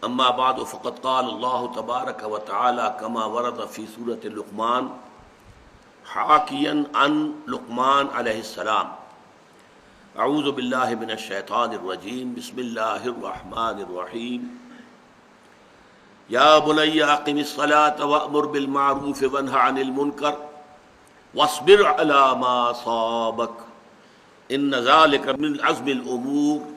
اما بعد فقد قال اللہ تبارک و تعالی کما ورد فی سورۃ لقمان حاکیا عن لقمان علیہ السلام اعوذ باللہ من الشیطان الرجیم بسم اللہ الرحمن الرحیم یا بنی اقم الصلاۃ وأمر بالمعروف وانہ عن المنکر واصبر علی ما اصابک ان ذلک من عزم الامور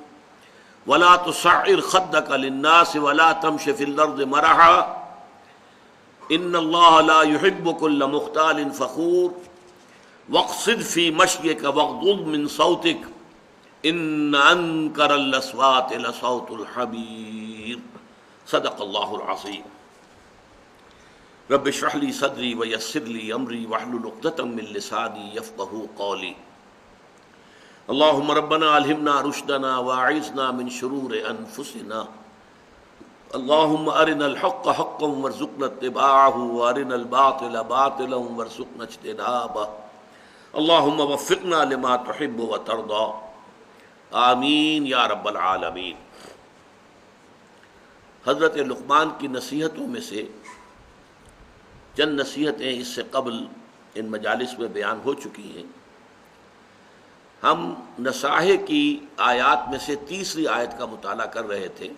ولا تصعر خدك للناس ولا تمش في الارض مرحا ان الله لا يحب كل مختال فخور واقصد في مشيك واغضض من صوتك ان انكر الاصوات لصوت الحمير صدق الله العظيم رب اشرح لي صدري ويسر لي امري واحلل عقدة من لساني يفقهوا قولي اللهم ربنا الہمنا رشدنا واعذنا من شرور انفسنا اللهم ارنا الحق حقا وارزقنا اتباعه وارنا الباطل باطلا وارزقنا اجتنابه اللهم وفقنا لما تحب وترضى آمین یا رب العالمین۔ حضرت لقمان کی نصیحتوں میں سے چند نصیحتیں اس سے قبل ان مجالس میں بیان ہو چکی ہیں۔ ہم نصاحہ کی آیات میں سے تیسری آیت کا مطالعہ کر رہے تھے۔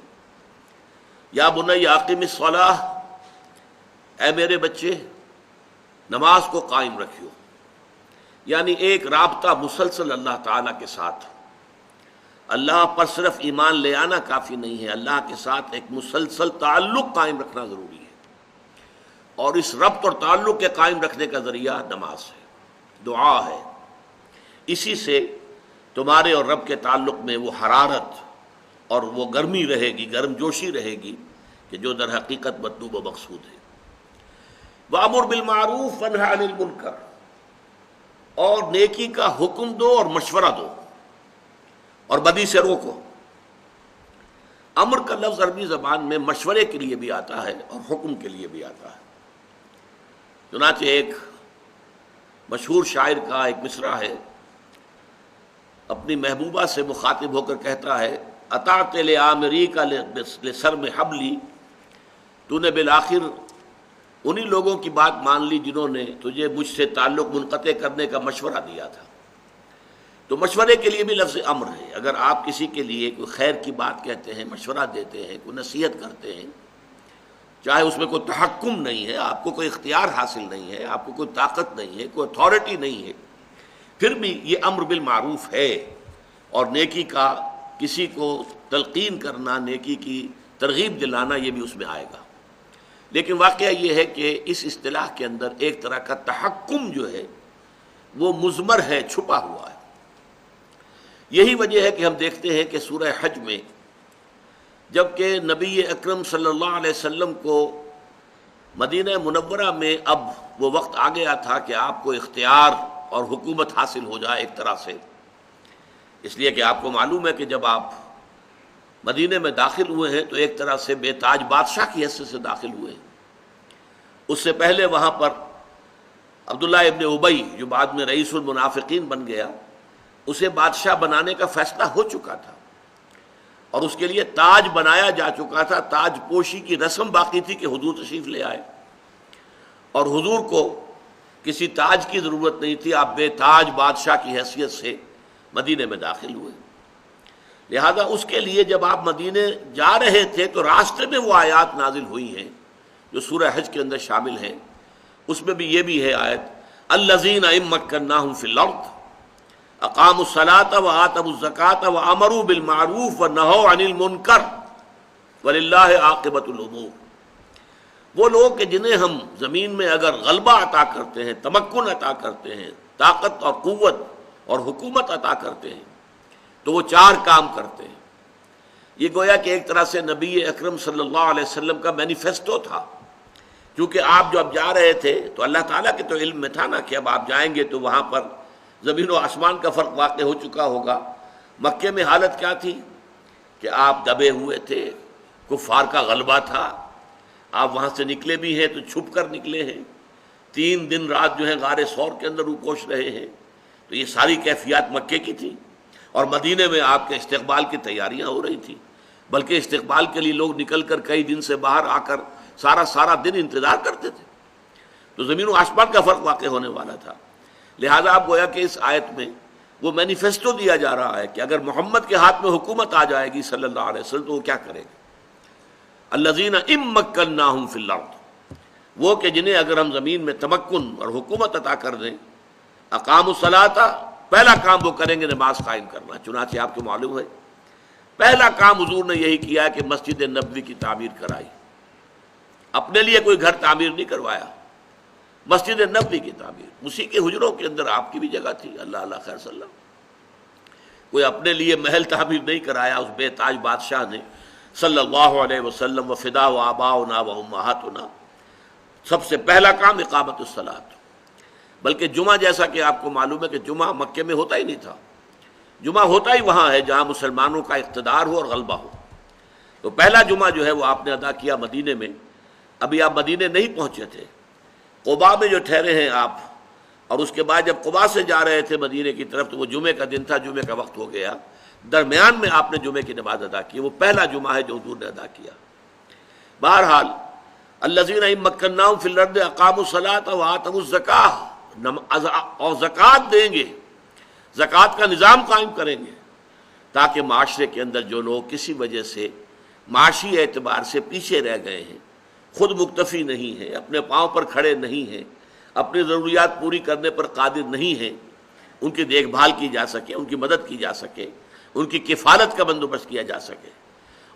یا بنی اقم الصلاۃ، اے میرے بچے نماز کو قائم رکھو، یعنی ایک رابطہ مسلسل اللہ تعالیٰ کے ساتھ۔ اللہ پر صرف ایمان لے آنا کافی نہیں ہے، اللہ کے ساتھ ایک مسلسل تعلق قائم رکھنا ضروری ہے، اور اس ربط اور تعلق کے قائم رکھنے کا ذریعہ نماز ہے، دعا ہے۔ اسی سے تمہارے اور رب کے تعلق میں وہ حرارت اور وہ گرمی رہے گی، گرم جوشی رہے گی کہ جو در حقیقت مطلوب و مقصود ہے۔ وَأَمُرْ بِالْمَعْرُوفِ وَانْهَ عَنِ الْمُنکَرِ، اور نیکی کا حکم دو اور مشورہ دو اور بدی سے روکو۔ امر کا لفظ عربی زبان میں مشورے کے لیے بھی آتا ہے اور حکم کے لیے بھی آتا ہے۔ چنانچہ ایک مشہور شاعر کا ایک مصرع ہے، اپنی محبوبہ سے مخاطب ہو کر کہتا ہے اطعت لآمریکا لسرم حبلی، تو نے بالآخر انہی لوگوں کی بات مان لی جنہوں نے تجھے مجھ سے تعلق منقطع کرنے کا مشورہ دیا تھا۔ تو مشورے کے لیے بھی لفظ امر ہے۔ اگر آپ کسی کے لیے کوئی خیر کی بات کہتے ہیں، مشورہ دیتے ہیں، کوئی نصیحت کرتے ہیں، چاہے اس میں کوئی تحکم نہیں ہے، آپ کو کوئی اختیار حاصل نہیں ہے، آپ کو کوئی طاقت نہیں ہے، کوئی اتھارٹی نہیں ہے، پھر بھی یہ امر بالمعروف ہے، اور نیکی کا کسی کو تلقین کرنا، نیکی کی ترغیب دلانا، یہ بھی اس میں آئے گا۔ لیکن واقعہ یہ ہے کہ اس اصطلاح کے اندر ایک طرح کا تحکم جو ہے وہ مضمر ہے، چھپا ہوا ہے۔ یہی وجہ ہے کہ ہم دیکھتے ہیں کہ سورہ حج میں جبکہ نبی اکرم صلی اللہ علیہ وسلم کو مدینہ منورہ میں اب وہ وقت آ گیا تھا کہ آپ کو اختیار اور حکومت حاصل ہو جائے ایک طرح سے، اس لیے کہ آپ کو معلوم ہے کہ جب آپ مدینہ میں داخل ہوئے ہیں تو ایک طرح سے بے تاج بادشاہ کی حیثیت سے داخل ہوئے ہیں۔ اس سے پہلے وہاں پر عبداللہ ابن ابی جو بعد میں رئیس المنافقین بن گیا، اسے بادشاہ بنانے کا فیصلہ ہو چکا تھا اور اس کے لیے تاج بنایا جا چکا تھا، تاج پوشی کی رسم باقی تھی کہ حضور تشریف لے آئے، اور حضور کو کسی تاج کی ضرورت نہیں تھی، آپ بے تاج بادشاہ کی حیثیت سے مدینے میں داخل ہوئے۔ لہذا اس کے لیے جب آپ مدینے جا رہے تھے تو راستے میں وہ آیات نازل ہوئی ہیں جو سورہ حج کے اندر شامل ہیں۔ اس میں بھی یہ بھی ہے آیت الذین ان مکناہم فی الارض اقاموا الصلاۃ وآتوا الزکاۃ وامروا بالمعروف ونہوا عن المنکر وللہ عاقبۃ الامور، وہ لوگ کہ جنہیں ہم زمین میں اگر غلبہ عطا کرتے ہیں، تمکن عطا کرتے ہیں، طاقت اور قوت اور حکومت عطا کرتے ہیں تو وہ چار کام کرتے ہیں۔ یہ گویا کہ ایک طرح سے نبی اکرم صلی اللہ علیہ وسلم کا مینیفیسٹو تھا، کیونکہ آپ جو اب جا رہے تھے تو اللہ تعالیٰ کے تو علم میں تھا نا کہ اب آپ جائیں گے تو وہاں پر زمین و آسمان کا فرق واقع ہو چکا ہوگا۔ مکے میں حالت کیا تھی کہ آپ دبے ہوئے تھے، کفار کا غلبہ تھا، آپ وہاں سے نکلے بھی ہیں تو چھپ کر نکلے ہیں، 3 دن رات جو ہے غار ثور کے اندر روپوش رہے ہیں، تو یہ ساری کیفیات مکے کی تھی، اور مدینے میں آپ کے استقبال کی تیاریاں ہو رہی تھیں۔ بلکہ استقبال کے لیے لوگ نکل کر کئی دن سے باہر آ کر سارا دن انتظار کرتے تھے. تو زمین و آسمان کا فرق واقع ہونے والا تھا. لہذا آپ گویا کہ اس آیت میں وہ مینیفیسٹو دیا جا رہا ہے کہ اگر محمد کے ہاتھ میں حکومت آ جائے گی صلی اللہ علیہ وسلم تو وہ کیا کرے گا. الذین ان مکناہم فی الارض، وہ کہ جنہیں اگر ہم زمین میں تمکن اور حکومت عطا کر دیں، اقاموا الصلاۃ، پہلا کام وہ کریں گے نماز قائم کرنا. چنانچہ آپ کو معلوم ہے پہلا کام حضور نے یہی کیا ہے کہ مسجد نبوی کی تعمیر کرائی. اپنے لیے کوئی گھر تعمیر نہیں کروایا، مسجد نبوی کی تعمیر. اسی کے حجروں کے اندر آپ کی بھی جگہ تھی. اللہ اللہ خیر صلی اللہ. کوئی اپنے لیے محل تعمیر نہیں کرایا اس بے تاج بادشاہ نے صلی اللہ علیہ وسلم. وفدا و آباؤنا و امہاتنا، سب سے پہلا کام اقامت الصلاۃ. بلکہ جمعہ جیسا کہ آپ کو معلوم ہے کہ جمعہ مکے میں ہوتا ہی نہیں تھا. جمعہ ہوتا ہی وہاں ہے جہاں مسلمانوں کا اقتدار ہو اور غلبہ ہو. تو پہلا جمعہ جو ہے وہ آپ نے ادا کیا مدینے میں. ابھی آپ مدینے نہیں پہنچے تھے، قباء میں جو ٹھہرے ہیں آپ، اور اس کے بعد جب قباء سے جا رہے تھے مدینے کی طرف تو وہ جمعے کا دن تھا، جمعے کا وقت ہو گیا. درمیان میں آپ نے جمعے کی نماز ادا کی. وہ پہلا جمعہ ہے جو حضور نے ادا کیا. بہرحال الذین ان مکناہم فی الارض اقاموا الصلاۃ وآتوا الزکاۃ، اور زکوٰۃ دیں گے، زکوٰۃ کا نظام قائم کریں گے تاکہ معاشرے کے اندر جو لوگ کسی وجہ سے معاشی اعتبار سے پیچھے رہ گئے ہیں، خود مکتفی نہیں ہیں، اپنے پاؤں پر کھڑے نہیں ہیں، اپنی ضروریات پوری کرنے پر قادر نہیں ہیں، ان کی دیکھ بھال کی جا سکے، ان کی مدد کی جا سکے، ان کی کفالت کا بندوبست کیا جا سکے.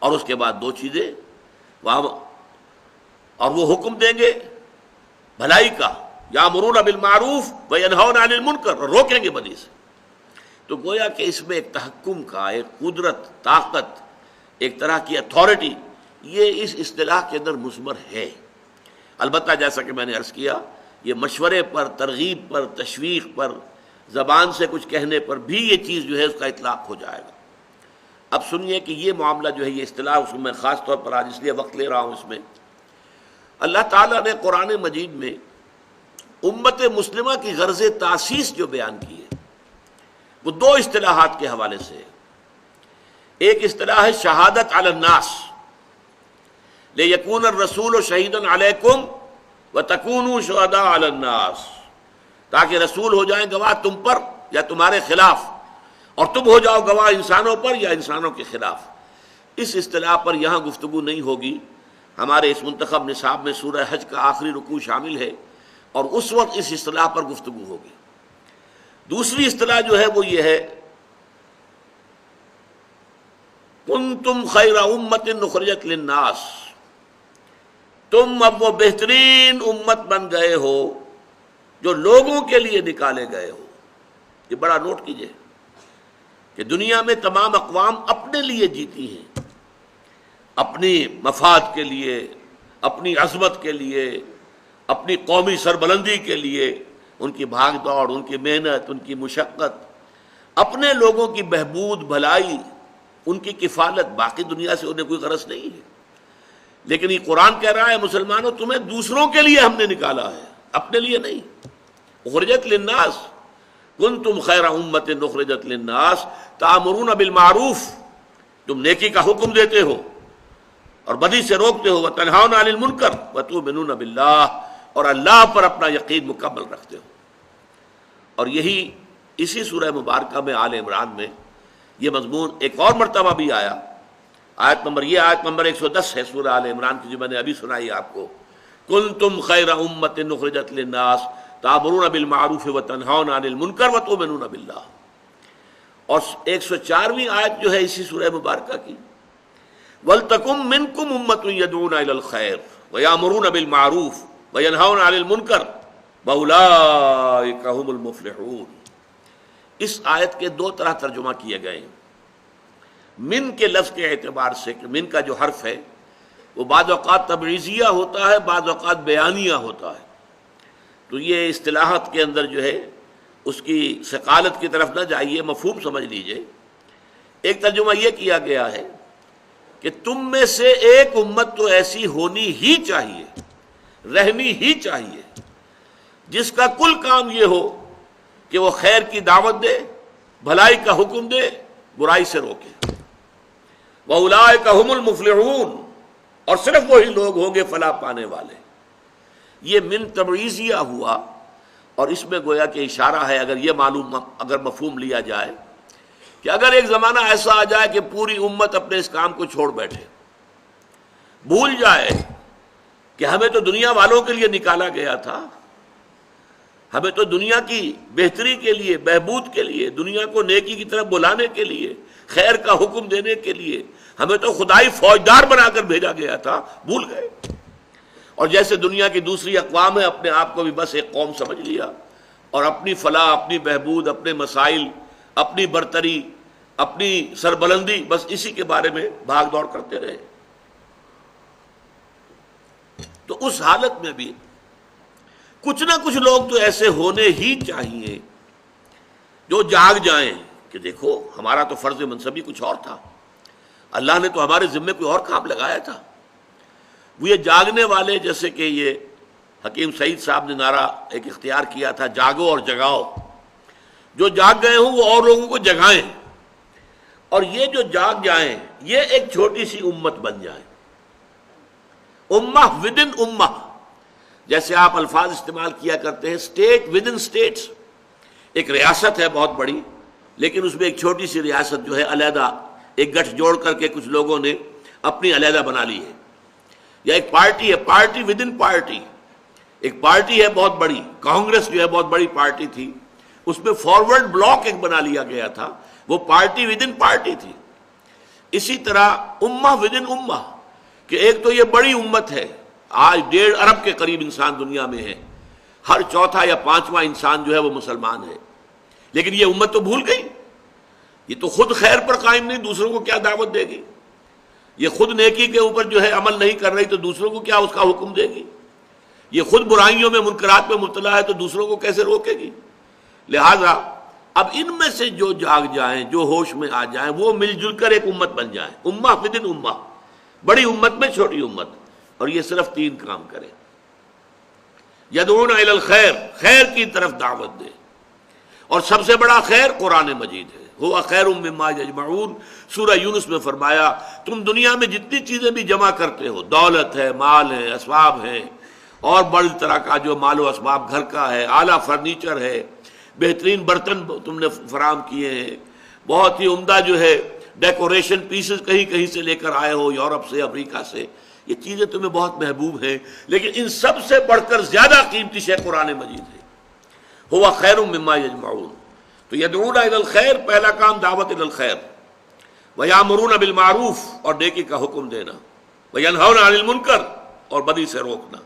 اور اس کے بعد دو چیزیں وہاں، اور وہ حکم دیں گے بھلائی کا، یامرون بالمعروف وینہون عن المنکر، اور روکیں گے بدی سے. تو گویا کہ اس میں ایک تحکم کا، ایک قدرت، طاقت، ایک طرح کی اتھارٹی، یہ اس اصطلاح کے اندر مضمر ہے. البتہ جیسا کہ میں نے عرض کیا، یہ مشورے پر، ترغیب پر، تشویق پر، زبان سے کچھ کہنے پر بھی یہ چیز جو ہے اس کا اطلاق ہو جائے گا. اب سنیے کہ یہ معاملہ جو ہے، یہ اصطلاح، اس میں خاص طور پر آج اس لیے وقت لے رہا ہوں، اس میں اللہ تعالیٰ نے قرآن مجید میں امت مسلمہ کی غرض تاسیس جو بیان کی ہے وہ دو اصطلاحات کے حوالے سے ہے. ایک اصطلاح ہے شہادت علی الناس، لیکون الرسول شہیدا علیکم وتکونوا شہداء علی الناس، تاکہ رسول ہو جائیں گواہ تم پر یا تمہارے خلاف، اور تم ہو جاؤ گواہ انسانوں پر یا انسانوں کے خلاف. اس اصطلاح پر یہاں گفتگو نہیں ہوگی. ہمارے اس منتخب نصاب میں سورہ حج کا آخری رکوع شامل ہے اور اس وقت اس اصطلاح پر گفتگو ہوگی. دوسری اصطلاح جو ہے وہ یہ ہے کنتم خیر امت اخرجت للناس، تم اب وہ بہترین امت بن گئے ہو جو لوگوں کے لیے نکالے گئے ہو. یہ بڑا نوٹ کیجئے کہ دنیا میں تمام اقوام اپنے لیے جیتی ہیں، اپنی مفاد کے لیے، اپنی عظمت کے لیے، اپنی قومی سربلندی کے لیے، ان کی بھاگ دوڑ، ان کی محنت، ان کی مشقت، اپنے لوگوں کی بہبود، بھلائی، ان کی کفالت. باقی دنیا سے انہیں کوئی غرض نہیں ہے. لیکن یہ قرآن کہہ رہا ہے مسلمانوں تمہیں دوسروں کے لیے ہم نے نکالا ہے، اپنے لیے نہیں. اخرجت للناس کنتم خیر امت اخرجت للناس تأمرون بالمعروف، تم نیکی کا حکم دیتے ہو اور بدی سے روکتے ہو، وتنہون عن المنکر وتؤمنون باللہ، اور اللہ پر اپنا یقین مکمل رکھتے ہو. اور یہی اسی سورہ مبارکہ میں آل عمران میں یہ مضمون ایک اور مرتبہ بھی آیا. آیت نمبر 110 ہے سورہ آل عمران کی جو میں نے ابھی سنائی آپ کو. کنتم خیر امت اخرجت للناس تأمرون بالمعروف وتنہون عن المنکر وتؤمنون باللہ. اور 104ویں آیت جو ہے اسی سورہ مبارکہ کی، وَلْتَكُن مِّنكُمْ أُمَّةٌ يَدْعُونَ إِلَى الْخَيْرِ وَيَأْمُرُونَ بِالْمَعْرُوفِ وَيَنْهَوْنَ عَنِ الْمُنكَرِ وَأُولَٰئِكَ هُمُ الْمُفْلِحُونَ. اس آیت کے دو طرح ترجمہ کیے گئے ہیں. من کے لفظ کے اعتبار سے کہ من کا جو حرف ہے وہ بعض اوقات تبعیضیہ ہوتا ہے، بعض اوقات بیانیہ ہوتا ہے. تو یہ اصطلاحات کے اندر جو ہے اس کی ثقالت کی طرف نہ جائیے، مفہوم سمجھ لیجئے. ایک ترجمہ یہ کیا گیا ہے کہ تم میں سے ایک امت تو ایسی ہونی ہی چاہیے، رہنی ہی چاہیے، جس کا کل کام یہ ہو کہ وہ خیر کی دعوت دے، بھلائی کا حکم دے، برائی سے روکے. وَأُولَٰئِكَ هُمُ الْمُفْلِحُونَ، اور صرف وہی لوگ ہوں گے فلاح پانے والے۔ یہ من تبعیضیہ ہوا، اور اس میں گویا کہ اشارہ ہے، اگر مفہوم لیا جائے کہ اگر ایک زمانہ ایسا آ جائے کہ پوری امت اپنے اس کام کو چھوڑ بیٹھے، بھول جائے کہ ہمیں تو دنیا والوں کے لیے نکالا گیا تھا، ہمیں تو دنیا کی بہتری کے لیے، بہبود کے لیے، دنیا کو نیکی کی طرف بلانے کے لیے، خیر کا حکم دینے کے لیے ہمیں تو خدائی فوجدار بنا کر بھیجا گیا تھا، بھول گئے۔ اور جیسے دنیا کی دوسری اقوام ہے، اپنے آپ کو بھی بس ایک قوم سمجھ لیا، اور اپنی فلاح، اپنی بہبود، اپنے مسائل، اپنی برتری، اپنی سربلندی، بس اسی کے بارے میں بھاگ دوڑ کرتے رہے۔ تو اس حالت میں بھی کچھ نہ کچھ لوگ تو ایسے ہونے ہی چاہیے جو جاگ جائیں کہ دیکھو ہمارا تو فرض منصبی کچھ اور تھا، اللہ نے تو ہمارے ذمے کوئی اور کام لگایا تھا۔ وہ یہ جاگنے والے، جیسے کہ یہ حکیم سعید صاحب نے نعرہ ایک اختیار کیا تھا، جاگو اور جگاؤ، جو جاگ گئے ہوں وہ اور لوگوں کو جگائیں، اور یہ جو جاگ جائیں یہ ایک چھوٹی سی امت بن جائیں، امہ ودن امہ، جیسے آپ الفاظ استعمال کیا کرتے ہیں اسٹیٹ ودن اسٹیٹس۔ ایک ریاست ہے بہت بڑی، لیکن اس میں ایک چھوٹی سی ریاست جو ہے علیحدہ ایک گٹھ جوڑ کر کے کچھ لوگوں نے اپنی علیحدہ بنا لی ہے، یا ایک پارٹی ہے، پارٹی ودن پارٹی، ایک پارٹی ہے بہت بڑی، کانگریس جو ہے بہت بڑی پارٹی تھی، اس میں فارورڈ بلاک ایک بنا لیا گیا تھا، وہ پارٹی ودن پارٹی تھی۔ اسی طرح امہ ودن امہ، کہ ایک تو یہ بڑی امت ہے، آج 1.5 ارب کے قریب انسان دنیا میں ہے، ہر چوتھا یا پانچواں انسان جو ہے وہ مسلمان ہے، لیکن یہ امت تو بھول گئی، یہ تو خود خیر پر قائم نہیں، دوسروں کو کیا دعوت دے گی؟ یہ خود نیکی کے اوپر جو ہے عمل نہیں کر رہی تو دوسروں کو کیا اس کا حکم دے گی؟ یہ خود برائیوں میں، منکرات میں مبتلا ہے تو دوسروں کو کیسے روکے گی؟ لہذا اب ان میں سے جو جاگ جائیں، جو ہوش میں آ جائیں، وہ مل جل کر ایک امت بن جائیں، امہ ودن امہ، بڑی امت میں چھوٹی امت، اور یہ صرف 3 کام کریں۔ یدعون الی الخیر، خیر کی طرف دعوت دے، اور سب سے بڑا خیر قرآن مجید ہے، ہوا خیر مما یجمعون۔ سورہ یونس میں فرمایا تم دنیا میں جتنی چیزیں بھی جمع کرتے ہو، دولت ہے، مال ہے، اسباب ہیں، اور بڑی طرح کا جو مال و اسباب گھر کا ہے، اعلیٰ فرنیچر ہے، بہترین برتن تم نے فراہم کیے ہیں، بہت ہی عمدہ جو ہے ڈیکوریشن پیسز کہیں کہیں سے لے کر آئے ہو، یورپ سے، افریقہ سے، یہ چیزیں تمہیں بہت محبوب ہیں، لیکن ان سب سے بڑھ کر زیادہ قیمتی شے قرآن مجید ہے، ہوا خیر مما یجمعون۔ تو یدعون الی الخیر، پہلا کام دعوت الی الخیر، ویامرون بالمعروف، اور نیکی کا حکم دینا، وینہون عن المنکر، اور بدی سے روکنا،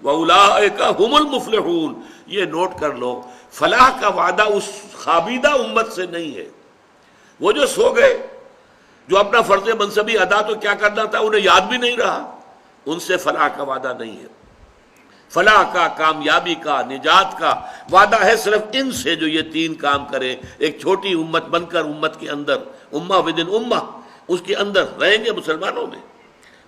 وَأُولَٰئِكَ هُمُ الْمُفْلِحُونَ۔ یہ نوٹ کر لو، فلاح کا وعدہ اس خابیدہ امت سے نہیں ہے، وہ جو سو گئے، جو اپنا فرض منصبی ادا تو کیا کرنا تھا انہیں یاد بھی نہیں رہا، ان سے فلاح کا وعدہ نہیں ہے۔ فلاح کا، کامیابی کا، نجات کا وعدہ ہے صرف ان سے جو یہ 3 کام کریں، ایک چھوٹی امت بن کر امت کے اندر، امہ ودن امہ، اس کے اندر رہیں گے مسلمانوں میں۔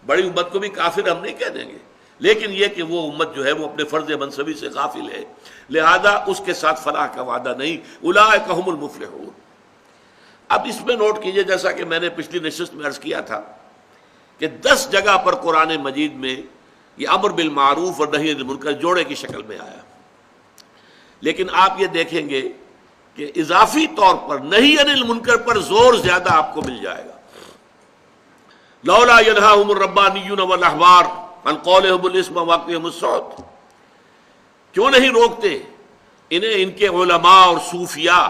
بڑی امت کو بھی کافر ہم نہیں کہہ دیں گے، لیکن یہ کہ وہ امت جو ہے وہ اپنے فرض منصبی سے غافل ہے، لہذا اس کے ساتھ فلاح کا وعدہ نہیں، اولئک هم المفلحون۔ اب اس میں نوٹ کیجئے، جیسا کہ میں نے پچھلی نشست میں عرض کیا تھا کہ 10 جگہ پر قرآن مجید میں یہ امر بالمعروف اور نہی عن المنکر جوڑے کی شکل میں آیا، لیکن آپ یہ دیکھیں گے کہ اضافی طور پر نہی عن المنکر پر زور زیادہ آپ کو مل جائے گا۔ لولا ینہاہم الربانیون والاحبار عن قولہم الاسم واکلہم السحت، کیوں نہیں روکتے انہیں ان کے علماء اور صوفیاء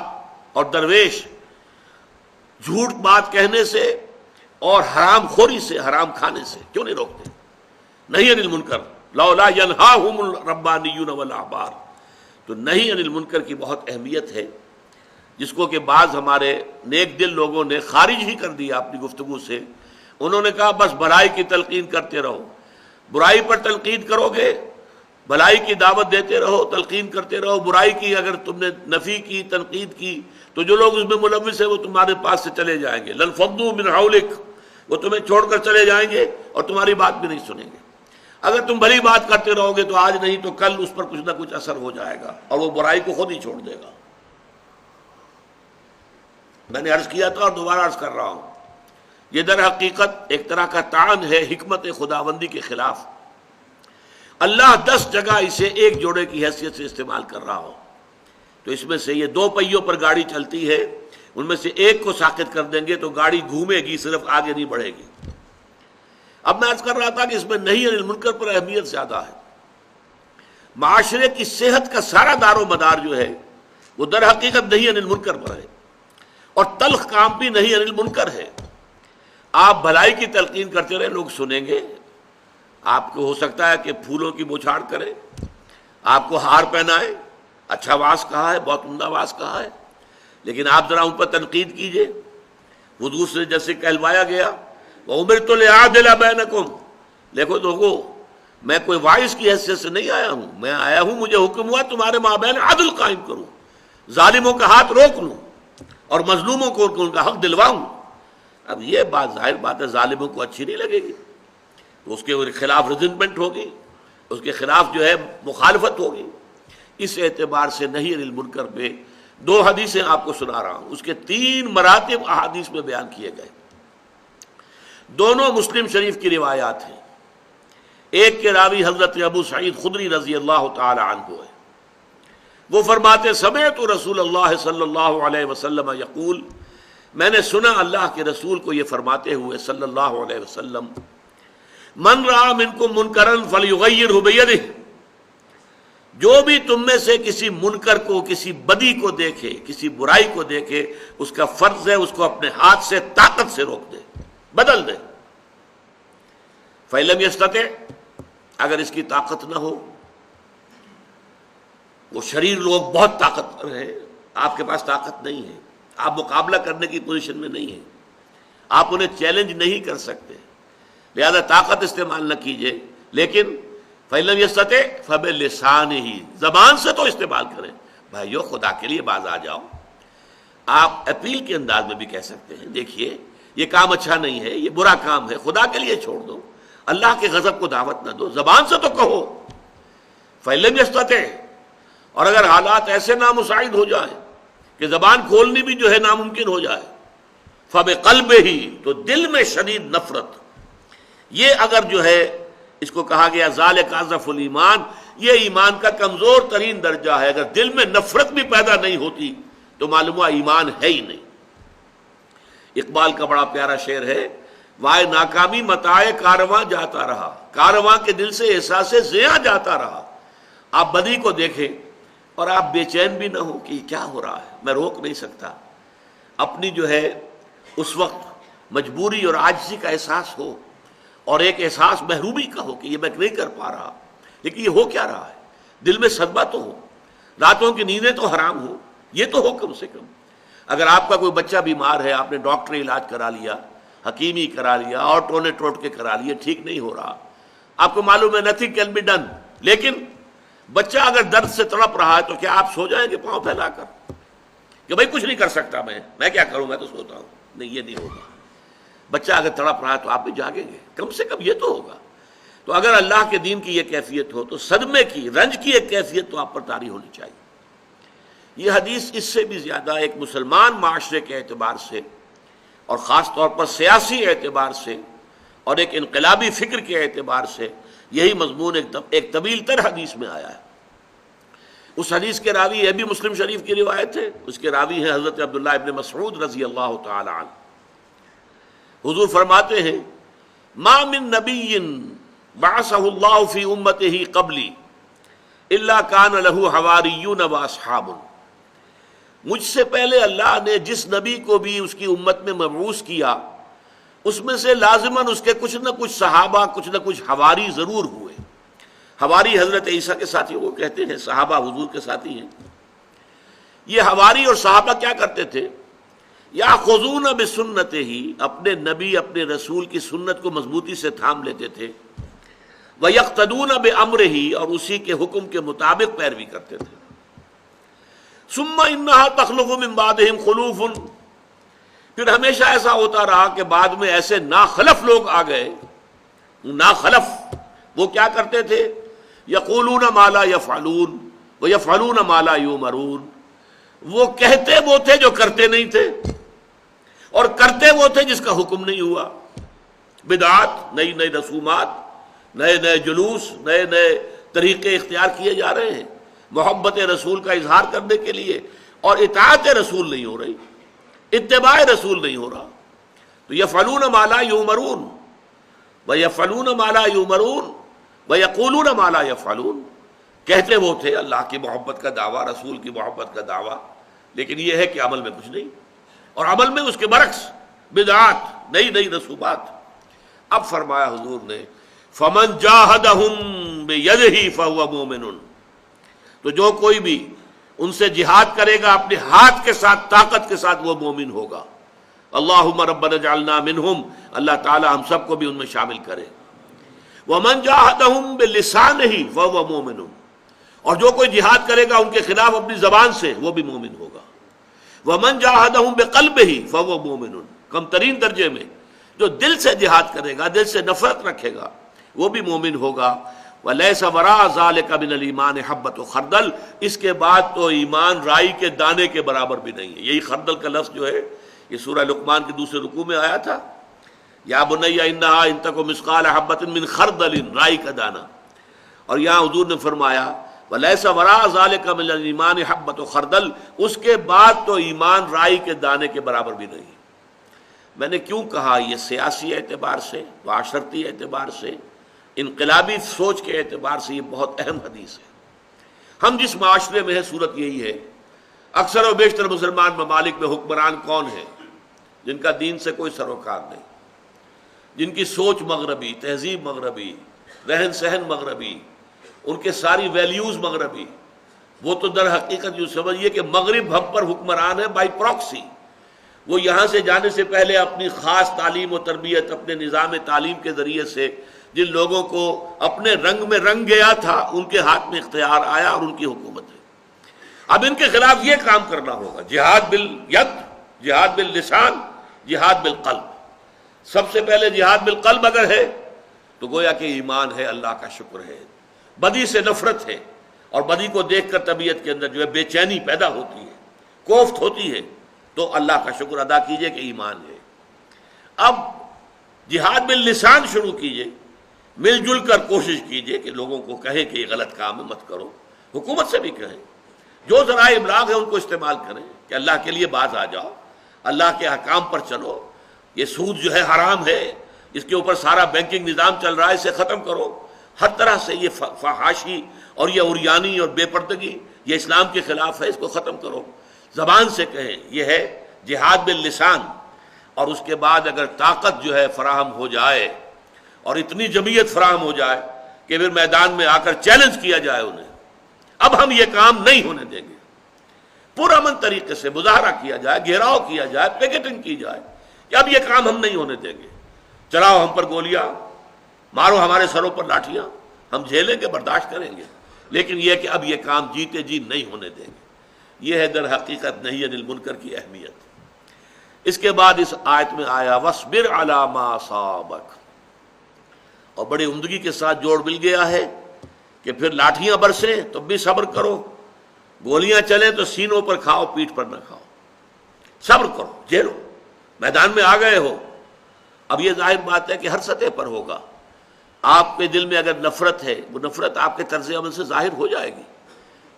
اور درویش جھوٹ بات کہنے سے اور حرام خوری سے، حرام کھانے سے، کیوں نہیں روکتے؟ نہی عن المنکر، لولا ینہاہم الربانیون والاحبار۔ تو نہی عن المنکر کی بہت اہمیت ہے، جس کو کہ بعض ہمارے نیک دل لوگوں نے خارج ہی کر دیا اپنی گفتگو سے۔ انہوں نے کہا بس بھلائی کی تلقین کرتے رہو، برائی پر تلقین کرو گے، بھلائی کی دعوت دیتے رہو، تلقین کرتے رہو، برائی کی اگر تم نے نفی کی، تنقید کی، تو جو لوگ اس میں ملوث ہیں وہ تمہارے پاس سے چلے جائیں گے، لنفضوا من حولک، وہ تمہیں چھوڑ کر چلے جائیں گے اور تمہاری بات بھی نہیں سنیں گے۔ اگر تم بھلی بات کرتے رہو گے تو آج نہیں تو کل اس پر کچھ نہ کچھ اثر ہو جائے گا اور وہ برائی کو خود ہی چھوڑ دے گا۔ میں نے عرض کیا تھا اور دوبارہ عرض کر رہا ہوں یہ در حقیقت ایک طرح کا طعن ہے حکمت خداوندی کے خلاف۔ اللہ 10 جگہ اسے ایک جوڑے کی حیثیت سے استعمال کر رہا ہو تو اس میں سے یہ 2 پہیوں پر گاڑی چلتی ہے، ان میں سے ایک کو ساقط کر دیں گے تو گاڑی گھومے گی، صرف آگے نہیں بڑھے گی۔ اب میں عرض کر رہا تھا کہ اس میں نہی عن المنکر پر اہمیت زیادہ ہے۔ معاشرے کی صحت کا سارا دار و مدار جو ہے وہ در حقیقت نہی عن المنکر پر ہے، اور تلخ کام بھی نہی عن المنکر ہے۔ آپ بھلائی کی تلقین کرتے رہے، لوگ سنیں گے، آپ کو ہو سکتا ہے کہ پھولوں کی بوچھاڑ کرے، آپ کو ہار پہنائے، اچھا واز کہا ہے، بہت عمدہ واز کہا ہے، لیکن آپ ذرا ان پر تنقید کیجئے۔ حضور سے جیسے کہلوایا گیا وَأُمِرْتُ لِأَعْدِلَ بَيْنَكُمْ، دیکھو لوگو، میں کوئی واعظ کی حیثیت سے نہیں آیا ہوں، میں آیا ہوں مجھے حکم ہوا تمہارے مابین عدل قائم کروں، ظالموں کا ہاتھ روک لوں اور مظلوموں کو ان کا حق دلواؤں۔ اب یہ بات ظاہر بات ہے ظالموں کو اچھی نہیں لگے گی، تو اس کے خلاف ریزنمنٹ ہوگی، اس کے خلاف جو ہے مخالفت ہوگی۔ اس اعتبار سے نہی عن المنکر پہ 2 حدیثیں آپ کو سنا رہا ہوں، اس کے 3 مراتب احادیث میں بیان کیے گئے، دونوں مسلم شریف کی روایات ہیں۔ ایک کے راوی حضرت ابو سعید خدری رضی اللہ تعالی عنہ ہے، وہ فرماتے سمعت رسول اللہ صلی اللہ علیہ وسلم یقول، میں نے سنا اللہ کے رسول کو یہ فرماتے ہوئے صلی اللہ علیہ وسلم، من رأى منکم منکرا فلیغیرہ بیدہ، جو بھی تم میں سے کسی منکر کو، کسی بدی کو دیکھے، کسی برائی کو دیکھے، اس کا فرض ہے اس کو اپنے ہاتھ سے طاقت سے روک دے، بدل دے۔ فَإِن لَمْ يَسْتَطِعْ، اگر اس کی طاقت نہ ہو، وہ شریر لوگ بہت طاقتور ہیں، آپ کے پاس طاقت نہیں ہے، آپ مقابلہ کرنے کی پوزیشن میں نہیں ہیں، آپ انہیں چیلنج نہیں کر سکتے، لہذا طاقت استعمال نہ کیجئے، لیکن فَإِن لَمْ يَسْتَطِعْ فَبِلِسَانِهِ، زبان سے تو استعمال کریں، بھائیو خدا کے لیے باز آ جاؤ۔ آپ اپیل کے انداز میں بھی کہہ سکتے ہیں، دیکھیے یہ کام اچھا نہیں ہے، یہ برا کام ہے، خدا کے لیے چھوڑ دو، اللہ کے غضب کو دعوت نہ دو، زبان سے تو کہو۔ فَإِن لَمْ يَسْتَطِعْ، اور اگر حالات ایسے نامساعد ہو جائیں کہ زبان کھولنی بھی جو ہے ناممکن ہو جائے، فَبِقَلْبِهِ، تو دل میں شدید نفرت، یہ اگر جو ہے اس کو کہا گیا ذالک اضعف الایمان، یہ ایمان کا کمزور ترین درجہ ہے، اگر دل میں نفرت بھی پیدا نہیں ہوتی تو معلوم ہوا ایمان ہے ہی نہیں۔ اقبال کا بڑا پیارا شعر ہے، وائے ناکامی متاع کارواں جاتا رہا، کارواں کے دل سے احساس زیاں جاتا رہا۔ آپ بدی کو دیکھیں اور آپ بے چین بھی نہ ہو کہ یہ کیا ہو رہا ہے، میں روک نہیں سکتا، اپنی جو ہے اس وقت مجبوری اور عاجزی کا احساس ہو، اور ایک احساس محرومی کا ہو کہ یہ میں نہیں کر پا رہا، لیکن یہ ہو کیا رہا ہے، دل میں صدمہ تو ہو، راتوں کی نیندیں تو حرام ہو، یہ تو ہو کم سے کم۔ اگر آپ کا کوئی بچہ بیمار ہے، آپ نے ڈاکٹری علاج کرا لیا، حکیمی کرا لیا، اور ٹونے ٹوٹ کے کرا لیا، ٹھیک نہیں ہو رہا، آپ کو معلوم ہے نتھنگ کین بی ڈن، لیکن بچہ اگر درد سے تڑپ رہا ہے تو کیا آپ سو جائیں گے پاؤں پھیلا کر کہ بھائی کچھ نہیں کر سکتا، میں کیا کروں، میں تو سوتا ہوں؟ نہیں، یہ نہیں ہوگا۔ بچہ اگر تڑپ رہا ہے تو آپ بھی جاگیں گے، کم سے کم یہ تو ہوگا۔ تو اگر اللہ کے دین کی یہ کیفیت ہو تو صدمے کی، رنج کی ایک کیفیت تو آپ پر طاری ہونی چاہیے۔ یہ حدیث اس سے بھی زیادہ ایک مسلمان معاشرے کے اعتبار سے، اور خاص طور پر سیاسی اعتبار سے اور ایک انقلابی فکر کے اعتبار سے، یہی مضمون ایک طویل تر حدیث میں آیا ہے۔ اس حدیث کے راوی، یہ بھی مسلم شریف کی روایت ہے، اس کے راوی ہیں حضرت عبداللہ ابن مسعود رضی اللہ تعالی عنہ۔ حضور فرماتے ہیں ما من نبی بعثہ اللہ فی امتہ قبلی الا کان لہ حواریون واصحاب، مجھ سے پہلے اللہ نے جس نبی کو بھی اس کی امت میں مبعوث کیا، اس میں سے لازماً اس کے کچھ نہ کچھ صحابہ، کچھ نہ کچھ حواری ضرور ہوئے۔ حواری حضرت عیسیٰ کے ساتھی وہ کہتے ہیں، صحابہ حضور کے ساتھی ہیں۔ یہ حواری اور صحابہ کیا کرتے تھے؟ یاخذون بسنتہ، اپنے نبی اپنے رسول کی سنت کو مضبوطی سے تھام لیتے تھے، ویقتدون بامرہ، اور اسی کے حکم کے مطابق پیروی کرتے تھے۔ ثم انہا تخلف من بعدہم خلوف، پھر ہمیشہ ایسا ہوتا رہا کہ بعد میں ایسے ناخلف لوگ آ گئے۔ ناخلف وہ کیا کرتے تھے؟ یقولون ما لا یفعلون ویفعلون ما لا یؤمرون، وہ کہتے وہ تھے جو کرتے نہیں تھے، اور کرتے وہ تھے جس کا حکم نہیں ہوا. بدعات، نئی نئی رسومات، نئے نئے جلوس، نئے نئے طریقے اختیار کیے جا رہے ہیں محبت رسول کا اظہار کرنے کے لیے، اور اطاعت رسول نہیں ہو رہی، اتباع رسول نہیں ہو رہا. تو یفعلون ما لا یؤمرون ویفعلون ما لا یؤمرون ویقولون ما لا یفعلون. کہتے وہ تھے اللہ کی محبت کا دعویٰ، رسول کی محبت کا دعویٰ، لیکن یہ ہے کہ عمل میں کچھ نہیں، اور عمل میں اس کے برعکس بدعات، نئی نئی رسومات. اب فرمایا حضور نے فمن جاہدہم بیدہ فہو مومن، تو جو کوئی بھی ان سے جہاد کرے گا اپنے ہاتھ کے ساتھ، طاقت کے ساتھ، وہ مومن ہوگا. اللہم ربنا اجعلنا منہم، اللہ تعالی ہم سب کو بھی ان میں شامل کرے. ومن جاہدہم بلسانہ فہو مومن، اور جو کوئی جہاد کرے گا ان کے خلاف اپنی زبان سے، وہ بھی مومن ہوگا. ومن جاہدہم بقلبہ فہو مومن، کم ترین درجے میں جو دل سے جہاد کرے گا، دل سے نفرت رکھے گا، وہ بھی مومن ہوگا. وَلَيْسَ وَرَاءَ ذَلِكَ مِنَ الْإِيمَانِ حَبَّةُ خردل، اس کے بعد تو ایمان رائی کے دانے کے برابر بھی نہیں ہے. یہی خردل کا لفظ جو ہے یہ سورہ لقمان کے دوسرے رکوع میں آیا تھا، یا بنی انہا ان تک مثقال حبۃ من خردل، رائی کا دانہ. اور یہاں حضور نے فرمایا وَلَيْسَ وَرَاءَ ذَلِكَ مِنَ الْإِيمَانِ حَبَّةُ خردل، اس کے بعد تو ایمان رائی کے دانے کے برابر بھی نہیں. میں نے کیوں کہا یہ سیاسی اعتبار سے، معاشرتی اعتبار سے، انقلابی سوچ کے اعتبار سے یہ بہت اہم حدیث ہے. ہم جس معاشرے میں ہے صورت یہی ہے، اکثر و بیشتر مسلمان ممالک میں حکمران کون ہیں؟ جن کا دین سے کوئی سروکار نہیں، جن کی سوچ مغربی، تہذیب مغربی، رہن سہن مغربی، ان کے ساری ویلیوز مغربی. وہ تو در حقیقت یوں سمجھیے کہ مغرب ہم پر حکمران ہے بائی پراکسی. وہ یہاں سے جانے سے پہلے اپنی خاص تعلیم و تربیت، اپنے نظام تعلیم کے ذریعے سے جن لوگوں کو اپنے رنگ میں رنگ گیا تھا، ان کے ہاتھ میں اختیار آیا اور ان کی حکومت ہے. اب ان کے خلاف یہ کام کرنا ہوگا، جہاد بالید، جہاد باللسان، جہاد بالقلب. سب سے پہلے جہاد بالقلب اگر ہے تو گویا کہ ایمان ہے، اللہ کا شکر ہے. بدی سے نفرت ہے، اور بدی کو دیکھ کر طبیعت کے اندر جو ہے بے چینی پیدا ہوتی ہے، کوفت ہوتی ہے، تو اللہ کا شکر ادا کیجئے کہ ایمان ہے. اب جہاد باللسان شروع کیجئے، مل جل کر کوشش کیجئے کہ لوگوں کو کہیں کہ یہ غلط کام ہے، مت کرو. حکومت سے بھی کہیں، جو ذرائع ابلاغ ہے ان کو استعمال کریں کہ اللہ کے لیے باز آ جاؤ، اللہ کے احکام پر چلو. یہ سود جو ہے حرام ہے، اس کے اوپر سارا بینکنگ نظام چل رہا ہے، اسے ختم کرو. ہر طرح سے یہ فحاشی اور یہ عریانی اور بے پردگی یہ اسلام کے خلاف ہے، اس کو ختم کرو. زبان سے کہیں، یہ ہے جہاد باللسان. اور اس کے بعد اگر طاقت جو ہے فراہم ہو جائے اور اتنی جمعیت فراہم ہو جائے کہ پھر میدان میں آ کر چیلنج کیا جائے انہیں، اب ہم یہ کام نہیں ہونے دیں گے. پرامن طریقے سے مظاہرہ کیا جائے، گھیراؤ کیا جائے، پیکٹنگ کی جائے کہ اب یہ کام ہم نہیں ہونے دیں گے. چلاؤ ہم پر گولیاں، مارو ہمارے سروں پر لاٹھیاں، ہم جھیلیں گے، برداشت کریں گے، لیکن یہ کہ اب یہ کام جیتے جی نہیں ہونے دیں گے. یہ ہے در حقیقت نہی عن المنکر کی اہمیت. اس کے بعد اس آیت میں آیا وَاصْبِرْ عَلَىٰ مَا أَصَابَكَ، اور بڑی عمدگی کے ساتھ جوڑ مل گیا ہے کہ پھر لاٹھیاں برسیں تو بھی صبر کرو، گولیاں چلیں تو سینوں پر کھاؤ، پیٹھ پر نہ کھاؤ. صبر کرو، جھیلو، میدان میں آ گئے ہو. اب یہ ظاہر بات ہے کہ ہر سطح پر ہوگا. آپ کے دل میں اگر نفرت ہے، وہ نفرت آپ کے طرز عمل سے ظاہر ہو جائے گی.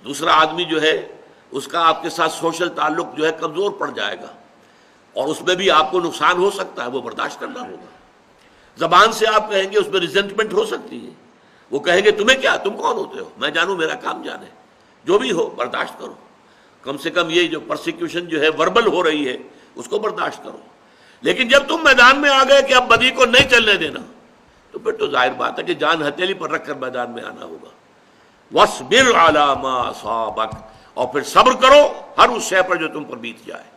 دوسرا آدمی جو ہے اس کا آپ کے ساتھ سوشل تعلق جو ہے کمزور پڑ جائے گا، اور اس میں بھی آپ کو نقصان ہو سکتا ہے، وہ برداشت کرنا ہوگا. زبان سے آپ کہیں گے، اس میں ریزنٹمنٹ ہو سکتی ہے. وہ کہیں گے تمہیں کیا، تم کون ہوتے ہو، میں جانوں میرا کام جانے. جو بھی ہو برداشت کرو. کم سے کم یہ جو پرسیکیوشن جو ہے وربل ہو رہی ہے اس کو برداشت کرو. لیکن جب تم میدان میں آ گئے کہ اب بدی کو نہیں چلنے دینا، تو پھر تو ظاہر بات ہے کہ جان ہتھیلی پر رکھ کر میدان میں آنا ہوگا. وَاصْبِرْ عَلَىٰ مَا أَصَابَكَ، اور پھر صبر کرو ہر اس شے پر جو تم پر بیت جائے.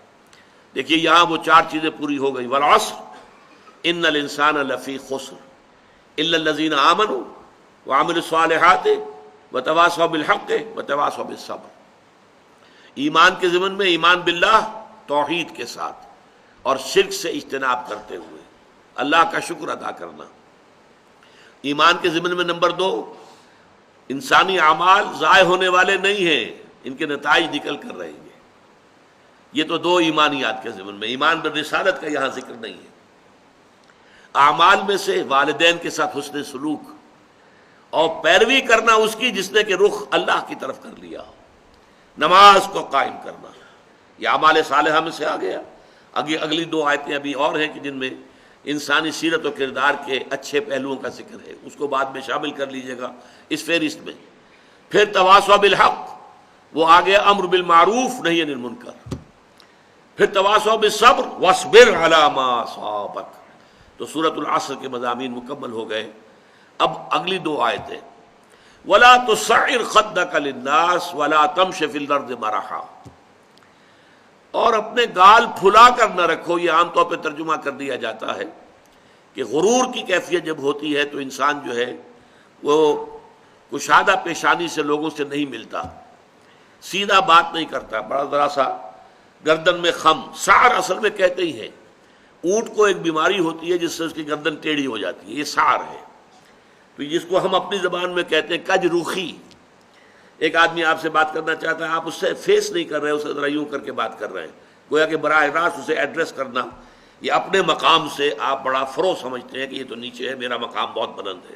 دیکھیے یہاں وہ چار چیزیں پوری ہو گئی. وَالْعَصْرِ إِنَّ الْإِنسَانَ لَفِي خُسْرٍ إِلَّا الَّذِينَ آمَنُوا وَعَمِلُوا الصَّالِحَاتِ وَتَوَاصَوْا بِالْحَقِّ وَتَوَاصَوْا بِالصَّبْرِ. ایمان کے ضمن میں ایمان باللہ، توحید کے ساتھ، اور شرک سے اجتناب کرتے ہوئے اللہ کا شکر ادا کرنا. ایمان کے ضمن میں نمبر 2، انسانی اعمال ضائع ہونے والے نہیں ہیں، ان کے نتائج نکل کر رہیں گے. یہ تو دو ایمانیات کے ضمن میں، ایمان بالرسالت کا یہاں ذکر نہیں ہے۔ اعمال میں سے والدین کے ساتھ حسن سلوک اور پیروی کرنا اس کی جس نے کہ رخ اللہ کی طرف کر لیا، نماز کو قائم کرنا، یہ اعمال صالحہ میں سے آ گیا۔ اگلی دو آیتیں ابھی اور ہیں کہ جن میں انسانی سیرت و کردار کے اچھے پہلوؤں کا ذکر ہے، اس کو بعد میں شامل کر لیجئے گا اس فہرست میں۔ پھر تواصوا بالحق، وہ آ گیا امر بالمعروف نہی عن المنکر۔ پھر تواصوا بالصبر واصبر علی ما اصابک۔ تو سورۃ العصر کے مضامین مکمل ہو گئے۔ اب اگلی دو آیتیں، ولا تصعر خدک للناس ولا تمش فی الارض مرحا، اور اپنے گال پھلا کر نہ رکھو۔ یہ عام طور پہ ترجمہ کر دیا جاتا ہے کہ غرور کی کیفیت جب ہوتی ہے تو انسان جو ہے وہ کشادہ پیشانی سے لوگوں سے نہیں ملتا، سیدھا بات نہیں کرتا، بڑا ذرا سا گردن میں خم۔ سعر اصل میں کہتے ہی ہیں، اونٹ کو ایک بیماری ہوتی ہے جس سے اس کی گردن ٹیڑھی ہو جاتی ہے، یہ سعر ہے۔ تو جس کو ہم اپنی زبان میں کہتے ہیں کج روخی۔ ایک آدمی آپ سے بات کرنا چاہتا ہے، آپ اس سے فیس نہیں کر رہے، اسے ذرا یوں کر کے بات کر رہے ہیں، گویا کہ براہ راست اسے ایڈریس کرنا، یہ اپنے مقام سے آپ بڑا فرو سمجھتے ہیں کہ یہ تو نیچے ہے، میرا مقام بہت بلند ہے۔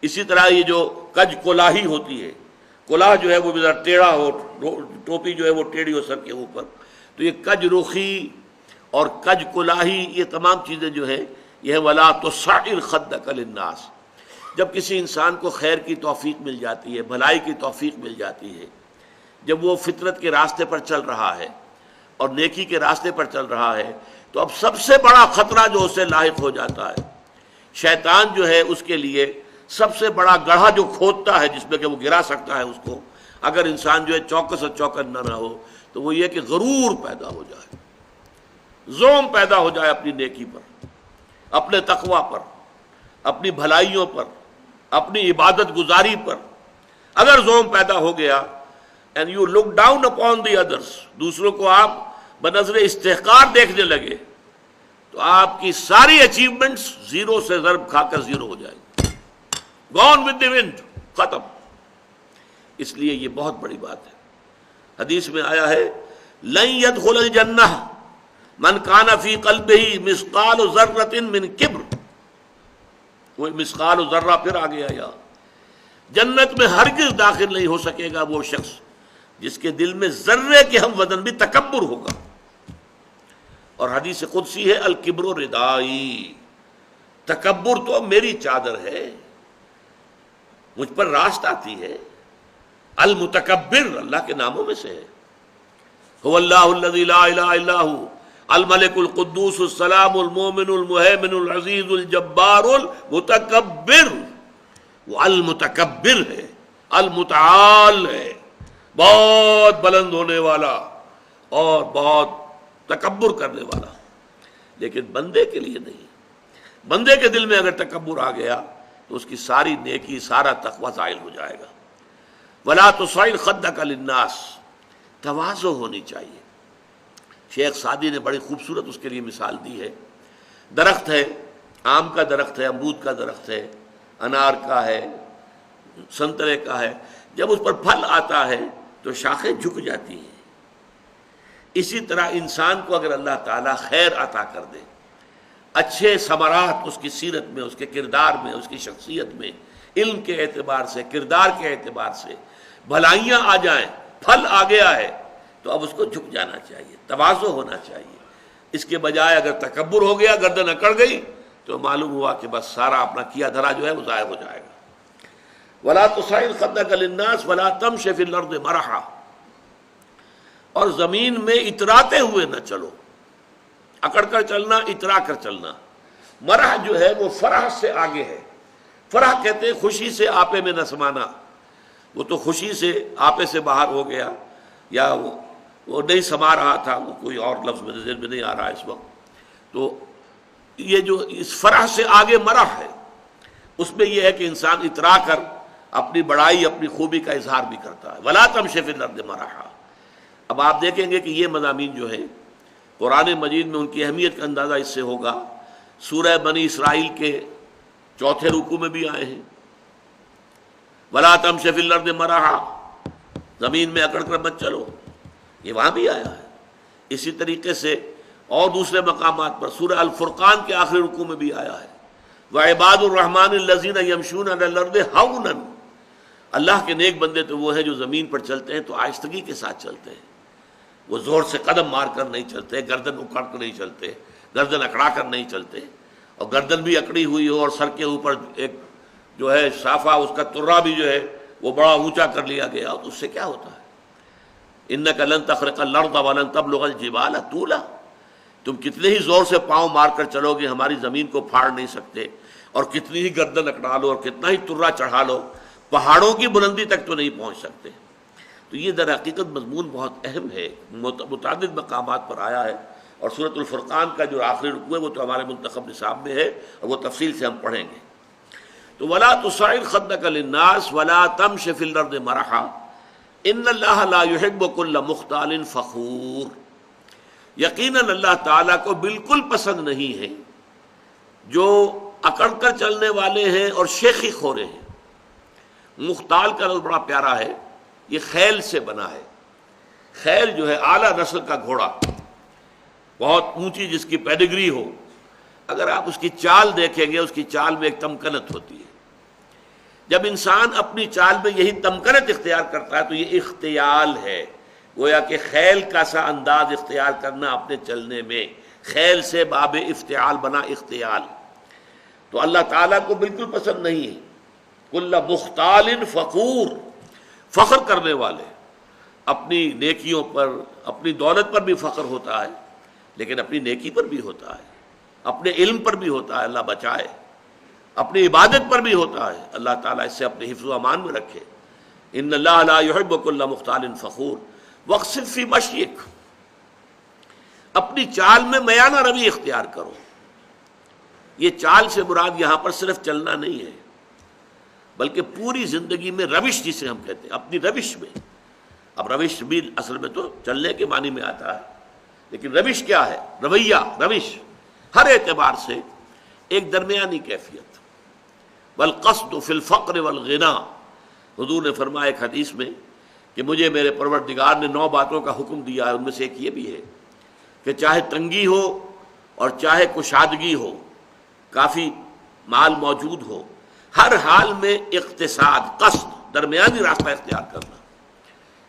اسی طرح یہ جو کج کلاہی ہوتی ہے، کلاہ جو ہے وہ ذرا ٹیڑھا ہو، ٹوپی جو ہے وہ ٹیڑھی ہو سر کے اوپر، تو یہ کج رخی اور کج کلاہی، یہ تمام چیزیں جو ہیں یہ ہے ولا تصعر خدک للناس۔ جب کسی انسان کو خیر کی توفیق مل جاتی ہے، بھلائی کی توفیق مل جاتی ہے، جب وہ فطرت کے راستے پر چل رہا ہے اور نیکی کے راستے پر چل رہا ہے، تو اب سب سے بڑا خطرہ جو اسے لاحق ہو جاتا ہے، شیطان جو ہے اس کے لیے سب سے بڑا گڑھا جو کھودتا ہے جس میں کہ وہ گرا سکتا ہے اس کو، اگر انسان جو ہے چوکس اور چوکن نہ ہو، تو وہ یہ کہ غرور پیدا ہو جائے، زوم پیدا ہو جائے اپنی نیکی پر، اپنے تقوی پر، اپنی بھلائیوں پر، اپنی عبادت گزاری پر۔ اگر زوم پیدا ہو گیا and you look down upon the others، دوسروں کو آپ بنظر استحقار دیکھنے لگے، تو آپ کی ساری اچیومنٹس زیرو سے ضرب کھا کر زیرو ہو جائیں گی، gone with the wind، ختم۔ اس لیے یہ بہت بڑی بات ہے۔ حدیث میں آیا ہے لن يدخل الجنہ من کان فی قلبہ مثقال ذرۃ من کبر، وہ مثقال ذرہ پھر آ گیا، یا جنت میں ہرگز داخل نہیں ہو سکے گا وہ شخص جس کے دل میں ذرے کے ہم وزن بھی تکبر ہوگا۔ اور حدیث قدسی ہے الکبر ردائی، تکبر تو میری چادر ہے، مجھ پر راست آتی ہے۔ المتکبر اللہ کے ناموں میں سے ہے، هو اللہ الذی لا الہ الا هو الملک القدوس السلام المومن المہیمن العزیز الجبار المتکبر۔ وہ المتکبر ہے، المتعال ہے، بہت بلند ہونے والا اور بہت تکبر کرنے والا، لیکن بندے کے لیے نہیں۔ بندے کے دل میں اگر تکبر آ گیا تو اس کی ساری نیکی، سارا تقوی زائل ہو جائے گا۔ ولا تصعر خدک للناس، تواضع ہونی چاہیے۔ شیخ سعدی نے بڑی خوبصورت اس کے لیے مثال دی ہے۔ درخت ہے، آم کا درخت ہے، امرود کا درخت ہے، انار کا ہے، سنترے کا ہے، جب اس پر پھل آتا ہے تو شاخیں جھک جاتی ہیں۔ اسی طرح انسان کو اگر اللہ تعالیٰ خیر عطا کر دے، اچھے ثمرات اس کی سیرت میں، اس کے کردار میں، اس کی شخصیت میں، علم کے اعتبار سے، کردار کے اعتبار سے بھلائیاں آ جائیں، پھل آ گیا ہے، تو اب اس کو جھک جانا چاہیے، تواضع ہونا چاہیے۔ اس کے بجائے اگر تکبر ہو گیا، گردن اکڑ گئی، تو معلوم ہوا کہ بس سارا اپنا کیا دھرا جو ہے وہ ضائع ہو جائے گا۔ ولا تصعر خدک للناس ولا تمش فی الارض مرحا، اور زمین میں اتراتے ہوئے نہ چلو، اکڑ کر چلنا، اترا کر چلنا۔ مرح جو ہے وہ فرح سے آگے ہے۔ فرح کہتے ہیں خوشی سے آپے میں نہ سمانا، وہ تو خوشی سے آپے سے باہر ہو گیا، یا وہ نہیں سما رہا تھا، وہ کوئی اور لفظ میرے ذہن میں نہیں آ رہا اس وقت۔ تو یہ جو اس فرح سے آگے مرح ہے، اس میں یہ ہے کہ انسان اترا کر اپنی بڑائی، اپنی خوبی کا اظہار بھی کرتا ہے۔ ولا تمش فی الارض مرحا۔ اب آپ دیکھیں گے کہ یہ مضامین جو ہیں قرآن مجید میں ان کی اہمیت کا اندازہ اس سے ہوگا، سورہ بنی اسرائیل کے چوتھے رکوع میں بھی آئے ہیں، ولا تمش فی الارض مرحا، زمین میں اکڑ کر مت چلو، یہ وہاں بھی آیا ہے۔ اسی طریقے سے اور دوسرے مقامات پر سورہ الفرقان کے آخری رکوع میں بھی آیا ہے وَعِبَادُ الرَّحْمَنِ الَّذِينَ يَمْشُونَ عَلَى الْأَرْضِ هَوْنًا، اللہ کے نیک بندے تو وہ ہیں جو زمین پر چلتے ہیں تو آہستگی کے ساتھ چلتے ہیں، وہ زور سے قدم مار کر نہیں چلتے، گردن اکڑ کر نہیں چلتے، گردن اکڑا کر نہیں چلتے، اور گردن بھی اکڑی ہوئی ہو اور سر کے اوپر ایک جو ہے صافہ اس کا ترا بھی جو ہے وہ بڑا اونچا کر لیا گیا، تو اس سے کیا ہوتا ہے؟ اِنَّكَ لَن تَخْرِقَ الْأَرْضَ وَلَن تَبْلُغَ الْجِبَالَ طُولًا، تم کتنے ہی زور سے پاؤں مار کر چلو گے ہماری زمین کو پھاڑ نہیں سکتے، اور کتنی ہی گردن اکڑا لو اور کتنا ہی ترا چڑھا لو پہاڑوں کی بلندی تک تو نہیں پہنچ سکتے۔ تو یہ در حقیقت مضمون بہت اہم ہے، متعدد مقامات پر آیا ہے، اور سورۃ الفرقان کا جو آخری رکوع ہے وہ تو ہمارے منتخب نصاب میں ہے اور وہ تفصیل سے ہم پڑھیں گے۔ تو وَلَا تُصَعِّرْ خَدَّكَ لِلنَّاسِ وَلَا تَمْشِ فِي الْأَرْضِ مَرَحًا إِنَّ اللَّهَ لَا يُحِبُّ كُلَّ مُخْتَالٍ فَخُورٍ، یقیناً اللہ تعالیٰ کو بالکل پسند نہیں ہے جو اکڑ کر چلنے والے ہیں اور شیخی خورے ہیں۔ مختال کا لفظ بڑا پیارا ہے، یہ خیل سے بنا ہے۔ خیل جو ہے اعلیٰ نسل کا گھوڑا، بہت اونچی جس کی پیڈگری ہو، اگر آپ اس کی چال دیکھیں گے اس کی چال میں ایک تمکنت ہوتی ہے۔ جب انسان اپنی چال میں یہی تمکنت اختیار کرتا ہے تو یہ اختیال ہے، گویا کہ خیل کا سا انداز اختیار کرنا اپنے چلنے میں، خیل سے باب افتعال بنا اختیال۔ تو اللہ تعالیٰ کو بالکل پسند نہیں ہے کل مختال فخور، فخر کرنے والے، اپنی نیکیوں پر اپنی دولت پر بھی فخر ہوتا ہے، لیکن اپنی نیکی پر بھی ہوتا ہے، اپنے علم پر بھی ہوتا ہے، اللہ بچائے، اپنی عبادت پر بھی ہوتا ہے، اللہ تعالیٰ اس سے اپنے حفظ و امان میں رکھے۔ ان اللہ لا يحب كل مختال فخور واقصد في مشيك، اپنی چال میں میانہ روی اختیار کرو۔ یہ چال سے مراد یہاں پر صرف چلنا نہیں ہے، بلکہ پوری زندگی میں روش جسے ہم کہتے ہیں، اپنی روش میں۔ اب روش بھی اصل میں تو چلنے کے معنی میں آتا ہے، لیکن روش کیا ہے؟ رویہ، روش ہر اعتبار سے ایک درمیانی کیفیت۔ والقصد فی الفقر والغنا، حضور نے فرمایا ایک حدیث میں کہ مجھے میرے پروردگار نے 9 باتوں کا حکم دیا ہے، ان میں سے ایک یہ بھی ہے کہ چاہے تنگی ہو اور چاہے کشادگی ہو، کافی مال موجود ہو، ہر حال میں اقتصاد، قصد، درمیانی راستہ اختیار کرنا۔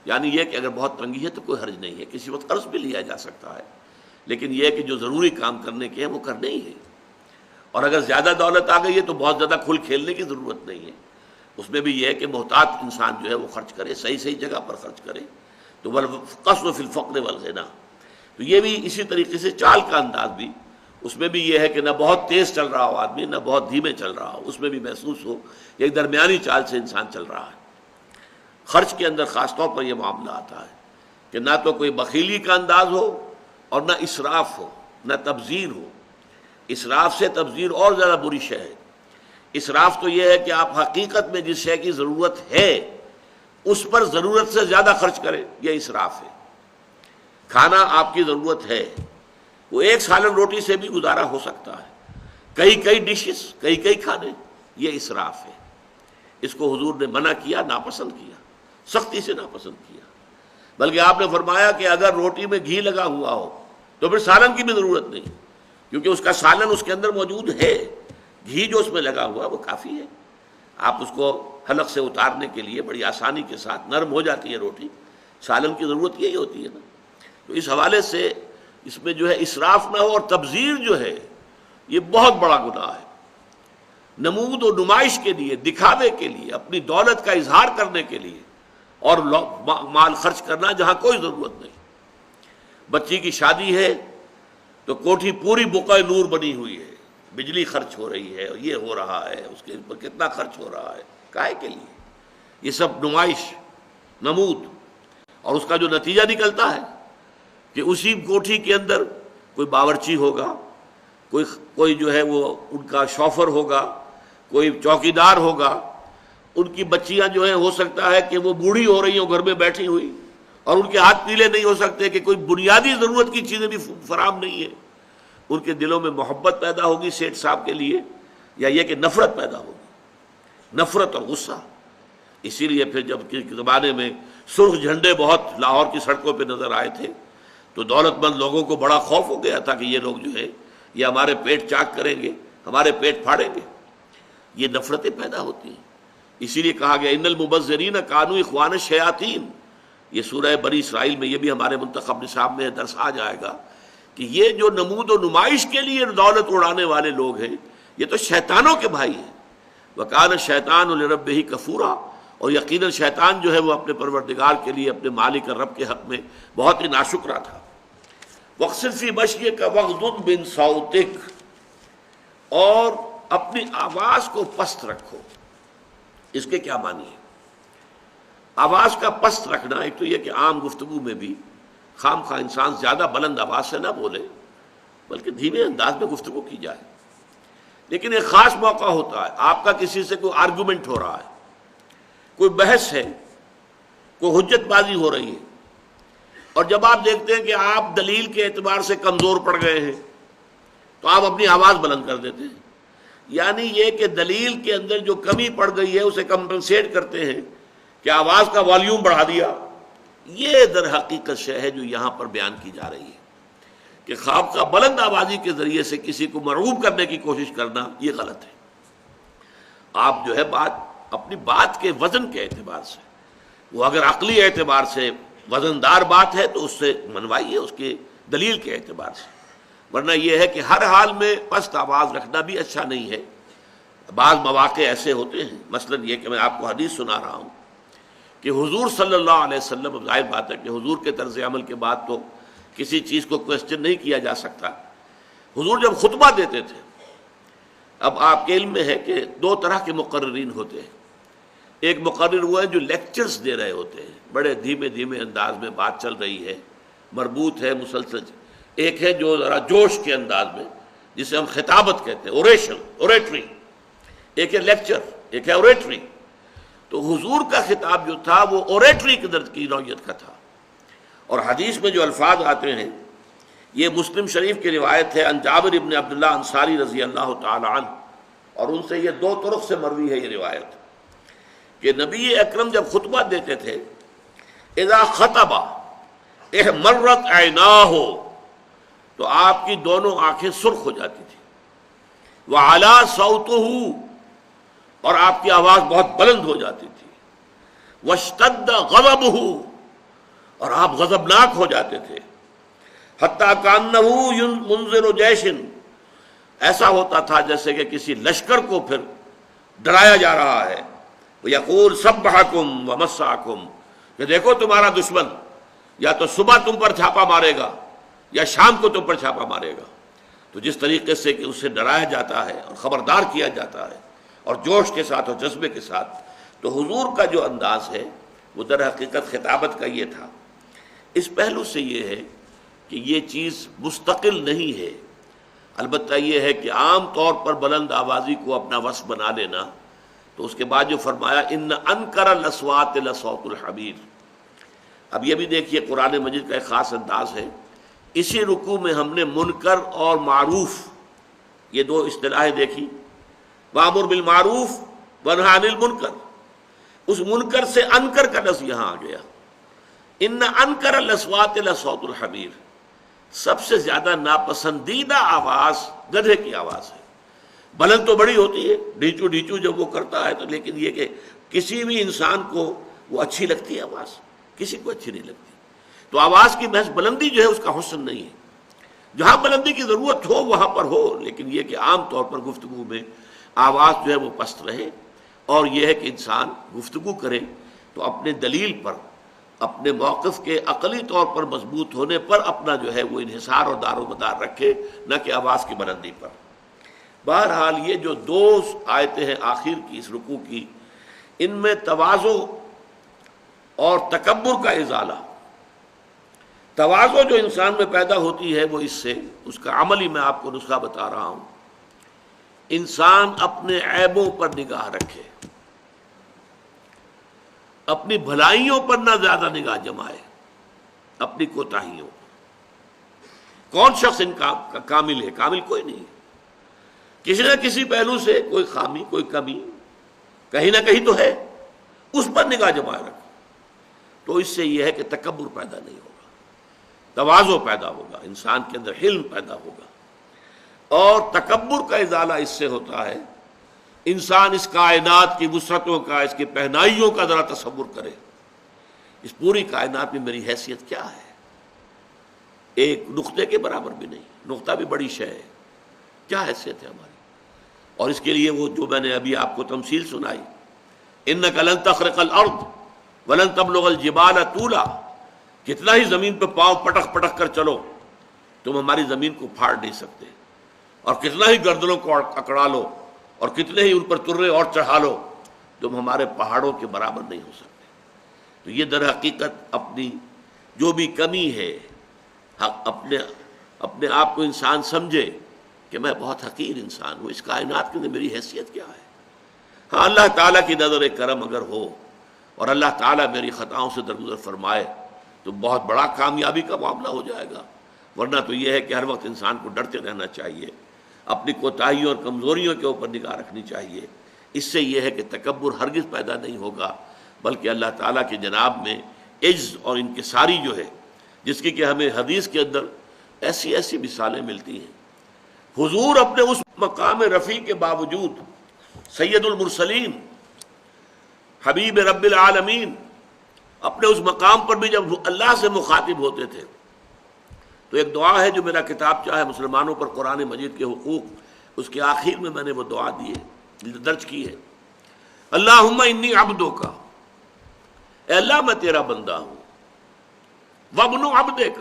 یعنی یہ کہ اگر بہت تنگی ہے تو کوئی حرج نہیں ہے، کسی وقت قرض بھی لیا جا سکتا ہے، لیکن یہ کہ جو ضروری کام کرنے کے ہیں وہ کرنے ہی ہے۔ اور اگر زیادہ دولت آ گئی ہے تو بہت زیادہ کھل کھیلنے کی ضرورت نہیں ہے، اس میں بھی یہ ہے کہ محتاط انسان جو ہے وہ خرچ کرے، صحیح جگہ پر خرچ کرے۔ تو والقصد فی الفقر والغنا، تو یہ بھی اسی طریقے سے چال کا انداز بھی، اس میں بھی یہ ہے کہ نہ بہت تیز چل رہا ہو آدمی، نہ بہت دھیمے چل رہا ہو، اس میں بھی محسوس ہو ایک درمیانی چال سے انسان چل رہا ہے۔ خرچ کے اندر خاص طور پر یہ معاملہ آتا ہے کہ نہ تو کوئی بخیلی کا انداز ہو اور نہ اسراف ہو، نہ تبذیر ہو۔ اسراف سے تبذیر اور زیادہ بری شے ہے۔ اسراف تو یہ ہے کہ آپ حقیقت میں جس شے کی ضرورت ہے اس پر ضرورت سے زیادہ خرچ کریں، یہ اسراف ہے۔ کھانا آپ کی ضرورت ہے، وہ ایک سالن روٹی سے بھی گزارا ہو سکتا ہے، کئی ڈشز، کئی کھانے، یہ اسراف ہے۔ اس کو حضور نے منع کیا، ناپسند کیا، سختی سے ناپسند کیا۔ بلکہ آپ نے فرمایا کہ اگر روٹی میں گھی لگا ہوا ہو تو پھر سالن کی بھی ضرورت نہیں، کیونکہ اس کا سالن اس کے اندر موجود ہے، گھی جو اس میں لگا ہوا وہ کافی ہے۔ آپ اس کو حلق سے اتارنے کے لیے بڑی آسانی کے ساتھ نرم ہو جاتی ہے روٹی، سالن کی ضرورت یہی ہوتی ہے نا۔ تو اس حوالے سے اس میں جو ہے اسراف نہ ہو، اور تبذیر جو ہے یہ بہت بڑا گناہ ہے۔ نمود و نمائش کے لیے، دکھاوے کے لیے، اپنی دولت کا اظہار کرنے کے لیے اور مال خرچ کرنا جہاں کوئی ضرورت نہیں۔ بچی کی شادی ہے تو کوٹھی پوری بقع نور بنی ہوئی ہے، بجلی خرچ ہو رہی ہے، اور یہ ہو رہا ہے، اس کے اوپر کتنا خرچ ہو رہا ہے، کائے کے لیے؟ یہ سب نمائش، نمود، اور اس کا جو نتیجہ نکلتا ہے کہ اسی کوٹھی کے اندر کوئی باورچی ہوگا، کوئی جو ہے وہ ان کا شوفر ہوگا، کوئی چوکیدار ہوگا، ان کی بچیاں جو ہیں ہو سکتا ہے کہ وہ بوڑھی ہو رہی ہوں گھر میں بیٹھی ہوئی، اور ان کے ہاتھ پیلے نہیں ہو سکتے کہ کوئی بنیادی ضرورت کی چیزیں بھی فراہم نہیں ہے۔ ان کے دلوں میں محبت پیدا ہوگی سیٹھ صاحب کے لیے، یا یہ کہ نفرت پیدا ہوگی، نفرت اور غصہ۔ اسی لیے پھر جب کے زمانے میں سرخ جھنڈے بہت لاہور کی سڑکوں پہ نظر آئے تھے تو دولت مند لوگوں کو بڑا خوف ہو گیا تھا کہ یہ لوگ جو ہے یہ ہمارے پیٹ چاک کریں گے، ہمارے پیٹ پھاڑیں گے. یہ نفرتیں پیدا ہوتی ہیں. اسی لیے کہا گیا ان المبذرین کانوا اخوان الشیاطین. یہ سورہ بنی اسرائیل میں، یہ بھی ہمارے منتخب نصاب میں درس آ جائے گا کہ یہ جو نمود و نمائش کے لیے دولت اڑانے والے لوگ ہیں یہ تو شیطانوں کے بھائی ہیں. وکان الشیطان لربہ کفورا. اور یقیناً شیطان جو ہے وہ اپنے پروردگار کے لیے، اپنے مالک اور رب کے حق میں بہت ہی ناشکرا تھا. وَاقْصِدْ فِي مَشْيِكَ وَاغْضُضْ مِنْ صَوْتِكَ. اور اپنی آواز کو پست رکھو. اس کے کیا معنی ہے؟ آواز کا پست رکھنا، ایک تو یہ کہ عام گفتگو میں بھی خام خواہ انسان زیادہ بلند آواز سے نہ بولے بلکہ دھیمے انداز میں گفتگو کی جائے. لیکن ایک خاص موقع ہوتا ہے، آپ کا کسی سے کوئی آرگومنٹ ہو رہا ہے، کوئی بحث ہے، کوئی حجت بازی ہو رہی ہے، اور جب آپ دیکھتے ہیں کہ آپ دلیل کے اعتبار سے کمزور پڑ گئے ہیں تو آپ اپنی آواز بلند کر دیتے ہیں. یعنی یہ کہ دلیل کے اندر جو کمی پڑ گئی ہے اسے کمپنسیٹ کرتے ہیں کہ آواز کا والیوم بڑھا دیا. یہ در حقیقت شے ہے جو یہاں پر بیان کی جا رہی ہے کہ خواب کا بلند آوازی کے ذریعے سے کسی کو مرعوب کرنے کی کوشش کرنا یہ غلط ہے. آپ جو ہے اپنی بات کے وزن کے اعتبار سے، وہ اگر عقلی اعتبار سے وزندار بات ہے تو اس سے منوائیے، اس کے دلیل کے اعتبار سے. ورنہ یہ ہے کہ ہر حال میں پست آواز رکھنا بھی اچھا نہیں ہے. بعض مواقع ایسے ہوتے ہیں، مثلا یہ کہ میں آپ کو حدیث سنا رہا ہوں کہ حضور صلی اللہ علیہ وسلم، ظاہر بات ہے کہ حضور کے طرز عمل کے بعد تو کسی چیز کو کوسچن نہیں کیا جا سکتا. حضور جب خطبہ دیتے تھے، اب آپ کے علم میں ہے کہ دو طرح کے مقررین ہوتے ہیں. ایک مقرر وہ ہے جو لیکچرز دے رہے ہوتے ہیں، بڑے دھیمے دھیمے انداز میں بات چل رہی ہے، مربوط ہے، مسلسل. ایک ہے جو ذرا جوش کے انداز میں، جسے ہم خطابت کہتے ہیں، اوریٹری. ایک ہے لیکچر، ایک ہے اوریٹری. تو حضور کا خطاب جو تھا وہ اوریٹری کی نوعیت کا تھا. اور حدیث میں جو الفاظ آتے ہیں، یہ مسلم شریف کی روایت ہے عن جابر ابن عبداللہ انصاری رضی اللہ تعالی عنہ، اور ان سے یہ دو طرق سے مروی ہے یہ روایت کہ نبی اکرم جب خطبہ دیتے تھے، اذا خطب احمرت عیناہ، تو آپ کی دونوں آنکھیں سرخ ہو جاتی تھی. وعلا صوتہ، اور آپ کی آواز بہت بلند ہو جاتی تھی. واشتد غضبہ، اور آپ غضبناک ہو جاتے تھے. حتیٰ کأنہ منذر جیش، ایسا ہوتا تھا جیسے کہ کسی لشکر کو پھر ڈرایا جا رہا ہے. یقول سبحکم ومساکم، کہ دیکھو تمہارا دشمن یا تو صبح تم پر چھاپا مارے گا یا شام کو تم پر چھاپا مارے گا. تو جس طریقے سے کہ اسے ڈرایا جاتا ہے اور خبردار کیا جاتا ہے اور جوش کے ساتھ اور جذبے کے ساتھ، تو حضور کا جو انداز ہے وہ در حقیقت خطابت کا یہ تھا. اس پہلو سے یہ ہے کہ یہ چیز مستقل نہیں ہے. البتہ یہ ہے کہ عام طور پر بلند آوازی کو اپنا وصف بنا لینا. تو اس کے بعد جو فرمایا ان انکر الاصوات لصوت الحمیر. اب یہ بھی دیکھیے قرآن مجید کا ایک خاص انداز ہے. اسی رکوع میں ہم نے منکر اور معروف یہ دو اصطلاحیں دیکھی. وامر بالمعروف ونہی عن المنکر. اس منکر سے انکر کا لفظ یہاں آ گیا. ان انکر الاصوات لصوت الحمیر. سب سے زیادہ ناپسندیدہ آواز گدھے کی آواز ہے. بلند تو بڑی ہوتی ہے، ڈھیچو ڈھیچو جب وہ کرتا ہے تو، لیکن یہ کہ کسی بھی انسان کو وہ اچھی لگتی ہے آواز، کسی کو اچھی نہیں لگتی. تو آواز کی محض بلندی جو ہے اس کا حسن نہیں ہے. جہاں بلندی کی ضرورت ہو وہاں پر ہو، لیکن یہ کہ عام طور پر گفتگو میں آواز جو ہے وہ پست رہے. اور یہ ہے کہ انسان گفتگو کرے تو اپنے دلیل پر، اپنے موقف کے عقلی طور پر مضبوط ہونے پر اپنا جو ہے وہ انحصار اور دار و مدار رکھے، نہ کہ آواز کی بلندی پر. بہرحال یہ جو دو آیتیں ہیں آخر کی اس رکوع کی، ان میں تواضع اور تکبر کا ازالہ. تواضع جو انسان میں پیدا ہوتی ہے وہ اس سے، اس کا عملی میں آپ کو نسخہ بتا رہا ہوں. انسان اپنے عیبوں پر نگاہ رکھے، اپنی بھلائیوں پر نہ زیادہ نگاہ جمائے، اپنی کوتاہیوں. کون شخص ان کا کامل ہے؟ کامل کوئی نہیں. کسی نہ کسی پہلو سے کوئی خامی، کوئی کمی کہیں نہ کہیں تو ہے، اس پر نگاہ جمائے رکھو. تو اس سے یہ ہے کہ تکبر پیدا نہیں ہوگا. تواضع پیدا ہوگا، انسان کے اندر حلم پیدا ہوگا، اور تکبر کا ازالہ اس سے ہوتا ہے انسان اس کائنات کی وسعتوں کا، اس کی پہنائیوں کا ذرا تصور کرے، اس پوری کائنات میں میری حیثیت کیا ہے، ایک نقطے کے برابر بھی نہیں، نقطہ بھی بڑی شے ہے، کیا حیثیت ہے ہماری۔ اور اس کے لیے وہ جو میں نے ابھی آپ کو تمثیل سنائی، انک لن تخرق الارض ولن تبلغ الجبال طولا، کتنا ہی زمین پہ پاؤں پٹک پٹک کر چلو تم ہماری زمین کو پھاڑ نہیں سکتے، اور کتنا ہی گردنوں کو اکڑا لو اور کتنے ہی ان پر ترے اور چڑھا لو تم ہمارے پہاڑوں کے برابر نہیں ہو سکتے۔ تو یہ در حقیقت اپنی جو بھی کمی ہے، اپنے آپ کو انسان سمجھے کہ میں بہت حقیر انسان ہوں، اس کائنات کے اندر میری حیثیت کیا ہے۔ ہاں، اللہ تعالیٰ کی نظر کرم اگر ہو اور اللہ تعالیٰ میری خطاؤں سے درگزر فرمائے تو بہت بڑا کامیابی کا معاملہ ہو جائے گا، ورنہ تو یہ ہے کہ ہر وقت انسان کو ڈرتے رہنا چاہیے، اپنی کوتاہیوں اور کمزوریوں کے اوپر نگاہ رکھنی چاہیے۔ اس سے یہ ہے کہ تکبر ہرگز پیدا نہیں ہوگا، بلکہ اللہ تعالیٰ کے جناب میں عجز اور انکساری جو ہے، جس کی کہ ہمیں حدیث کے اندر ایسی ایسی مثالیں ملتی ہیں۔ حضور اپنے اس مقام رفیع کے باوجود، سید المرسلین حبیب رب العالمین، اپنے اس مقام پر بھی جب اللہ سے مخاطب ہوتے تھے تو ایک دعا ہے جو میرا کتابچہ ہے مسلمانوں پر قرآن مجید کے حقوق، اس کے آخر میں میں نے وہ دعا دی ہے، درج کی ہے، اللہم انی عبدک، اے اللہ میں تیرا بندہ ہوں، وابن عبدک،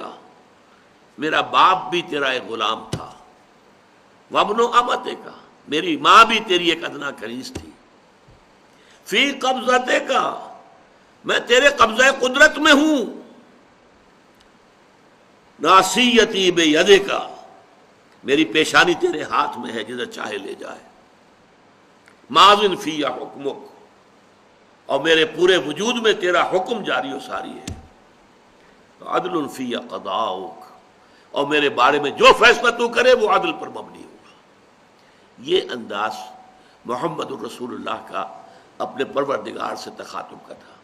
میرا باپ بھی تیرا ایک غلام تھا، وابن امتک، میری ماں بھی تیری ایک ادنا کنیز تھی، فی قبضتک، میں تیرے قبضہ قدرت میں ہوں، ناصیتی بیدک، میری پیشانی تیرے ہاتھ میں ہے، جدھر چاہے لے جائے، ماضٍ فی حکمک، اور میرے پورے وجود میں تیرا حکم جاری و ساری ہے، عدل فی قضاؤک، اور میرے بارے میں جو فیصلہ تو کرے وہ عدل پر مبنی ہوگا۔ یہ انداز محمد الرسول اللہ کا اپنے پروردگار سے تخاطب کا تھا۔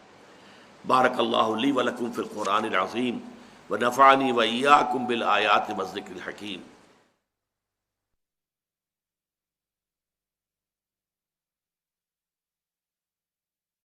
بارک اللہ لی ولکم فی القرآن العظیم ونفعنی وإیاکم بالآیات والذکر الحکیم۔